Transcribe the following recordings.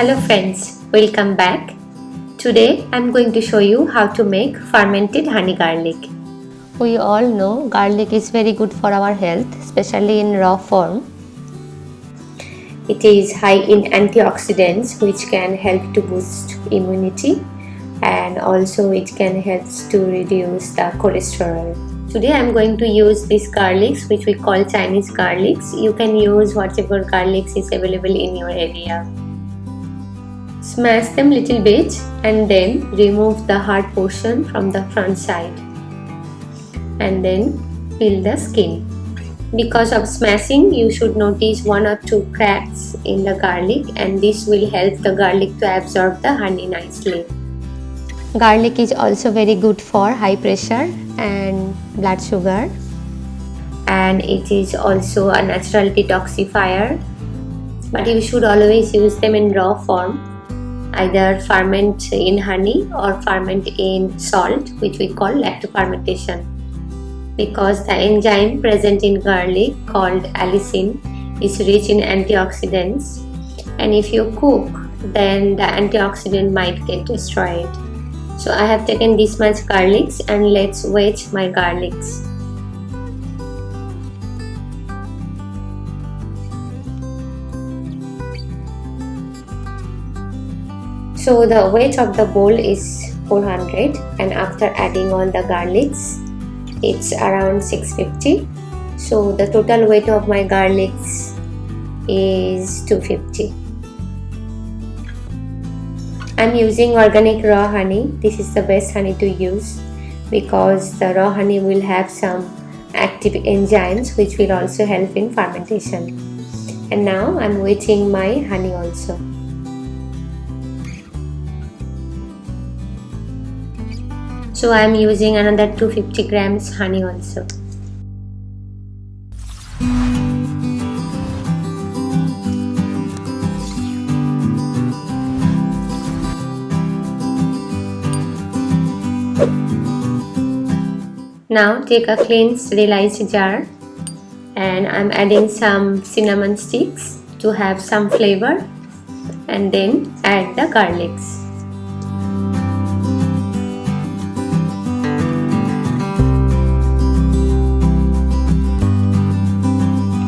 Hello friends, welcome back. Today I'm going to show you how to make fermented honey garlic. We all know garlic is very good for our health, especially in raw form. It is high in antioxidants which can help to boost immunity, and also it can help to reduce the cholesterol. Today I'm going to use these garlics which we call Chinese garlics. You can use whatever garlics is available in your area. Smash them little bit and then remove the hard portion from the front side and then peel the skin. Because of smashing, you should notice 1 or 2 cracks in the garlic, and this will help the garlic to absorb the honey nicely. Garlic is also very good for high pressure and blood sugar, and it is also a natural detoxifier, but you should always use them in raw form. Either ferment in honey or ferment in salt, which we call lactofermentation, because the enzyme present in garlic called allicin is rich in antioxidants, and if you cook then the antioxidant might get destroyed. So I have taken this much garlics and let's wedge my garlics. So the weight of the bowl is 400, and after adding all the garlics it's around 650. So the total weight of my garlics is 250. I'm using organic raw honey. This is the best honey to use because the raw honey will have some active enzymes which will also help in fermentation. And now I'm wetting my honey also. So I am using another 250 grams honey also. Now take a clean sterilized jar, and I am adding some cinnamon sticks to have some flavor, and then add the garlics.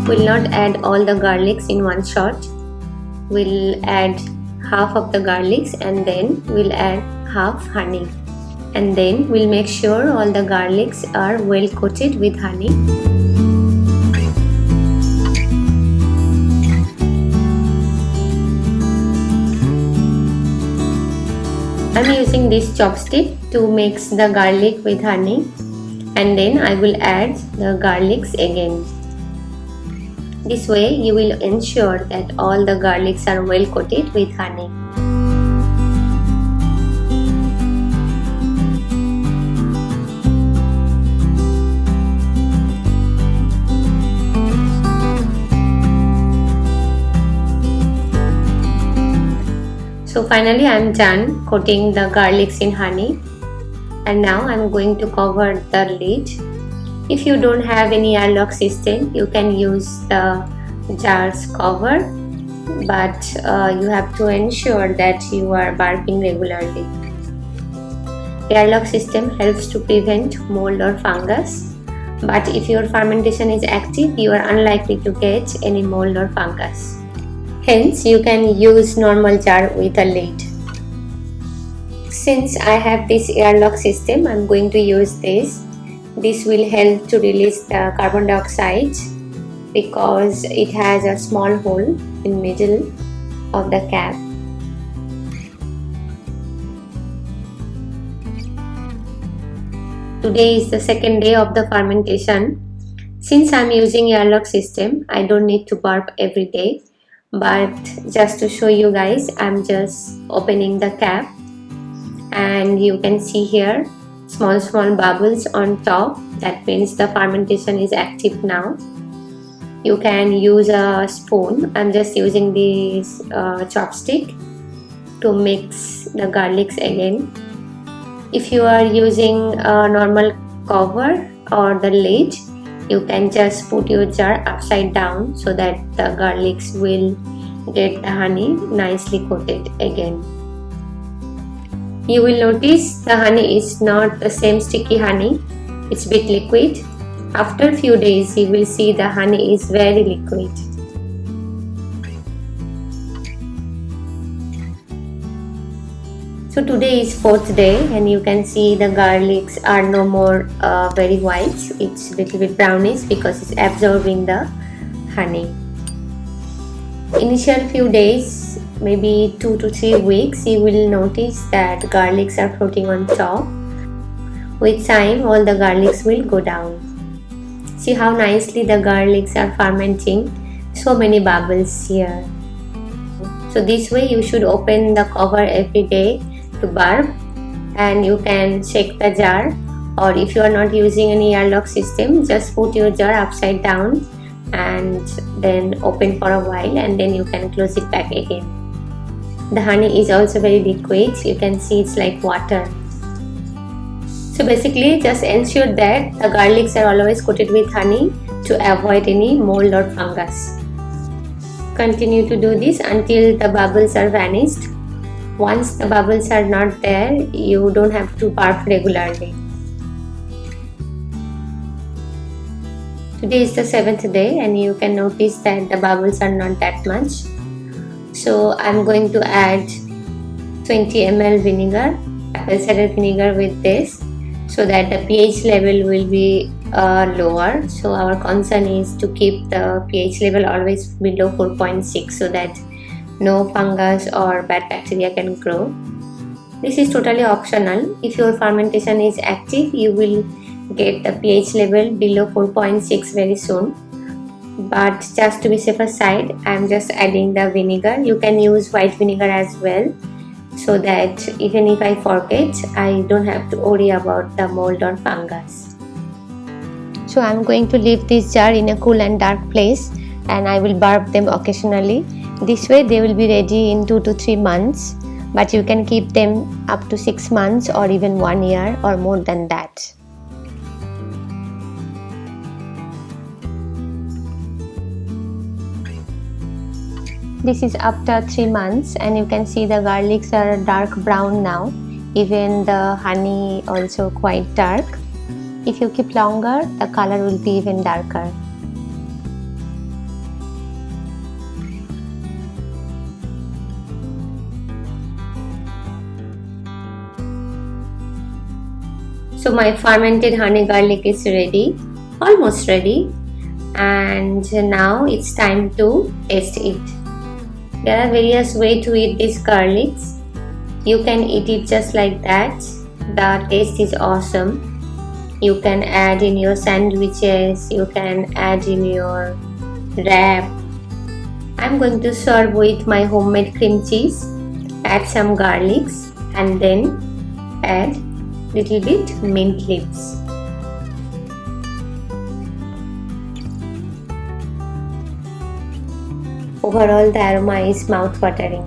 We'll not add all the garlics in one shot. We'll add half of the garlics and then we'll add half honey, and then we'll make sure all the garlics are well coated with honey. I'm using this chopstick to mix the garlic with honey, and then I will add the garlics again. This way you will ensure that all the garlics are well coated with honey. So finally I am done coating the garlics in honey, and now I am going to cover the lid. If you don't have any airlock system, you can use the jar's cover, but you have to ensure that you are burping regularly. Airlock system helps to prevent mold or fungus, but if your fermentation is active, you are unlikely to get any mold or fungus. Hence, you can use normal jar with a lid. Since I have this airlock system, I am going to use this. This will help to release the carbon dioxide because it has a small hole in middle of the cap. Today is the second day of the fermentation. Since I am using airlock system, I don't need to burp every day, but just to show you guys, I am just opening the cap, and you can see here small bubbles on top. That means the fermentation is active now. You can use a spoon. I'm just using this chopstick to mix the garlics again. If you are using a normal cover or the lid, you can just put your jar upside down so that the garlics will get the honey nicely coated again. You will notice the honey is not the same sticky honey, it's a bit liquid. After a few days you will see the honey is very liquid. So today is 4th day and you can see the garlics are no more very white. It's a little bit brownish because it's absorbing the honey. Initial few days, maybe 2 to 3 weeks, you will notice that garlics are floating on top. With time, all the garlics will go down. See how nicely the garlics are fermenting. So many bubbles here. So this way you should open the cover every day to burp, and you can shake the jar, or if you are not using any airlock system, just put your jar upside down and then open for a while and then you can close it back again. The honey is also very liquid, you can see it's like water. So basically just ensure that the garlics are always coated with honey to avoid any mold or fungus. Continue to do this until the bubbles are vanished. Once the bubbles are not there, you don't have to burp regularly. Today is the 7th day and you can notice that the bubbles are not that much. So I'm going to add 20 ml vinegar, apple cider vinegar with this, so that the pH level will be lower. So our concern is to keep the pH level always below 4.6 so that no fungus or bad bacteria can grow. This is totally optional. If your fermentation is active, you will get the pH level below 4.6 very soon. But just to be safer side, I am just adding the vinegar. You can use white vinegar as well, so that even if I forget, I don't have to worry about the mold or fungus. So I am going to leave this jar in a cool and dark place and I will burp them occasionally. This way they will be ready in 2 to 3 months, but you can keep them up to 6 months or even 1 year or more than that. This is after 3 months and you can see the garlics are dark brown now. Even the honey also quite dark. If you keep longer, the color will be even darker. So my fermented honey garlic is ready, almost ready, and now it's time to taste it. There are various ways to eat these garlics. You can eat it just like that. The taste is awesome. You can add in your sandwiches, you can add in your wrap. I'm going to serve with my homemade cream cheese, add some garlics and then add little bit mint leaves. Overall, the aroma is mouth-watering.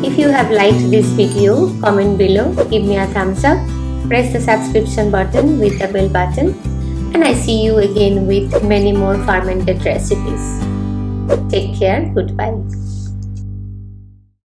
If you have liked this video, comment below, give me a thumbs up, press the subscription button with the bell button, and I see you again with many more fermented recipes. Take care, goodbye.